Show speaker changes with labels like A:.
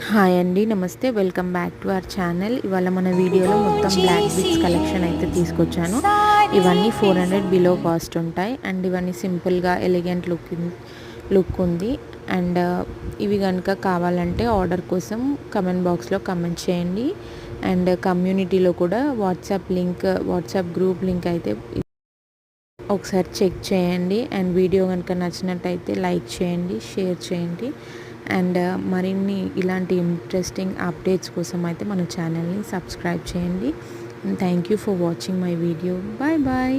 A: Hi అండి, నమస్తే. Welcome back to our channel. ఇవాళ మన వీడియోలో మొత్తం బ్లాక్ బీడ్స్ కలెక్షన్ అయితే తీసుకొచ్చాను. ఇవన్నీ 400 బిలో కాస్ట్ ఉంటాయి. అండ్ ఇవన్నీ సింపుల్గా ఎలిగెంట్ లుక్ ఉంది. అండ్ ఇవి కనుక కావాలంటే ఆర్డర్ కోసం కమెంట్ బాక్స్లో కమెంట్ చేయండి. అండ్ కమ్యూనిటీలో కూడా వాట్సాప్ గ్రూప్ లింక్ అయితే ఒకసారి చెక్ చేయండి. అండ్ వీడియో కనుక నచ్చినట్టయితే లైక్ చేయండి, షేర్ చేయండి. అండ్ మరిన్ని ఇలాంటి ఇంట్రెస్టింగ్ అప్డేట్స్ కోసం అయితే మన ఛానల్ని సబ్స్క్రైబ్ చేయండి. Thank you for watching my video. Bye bye.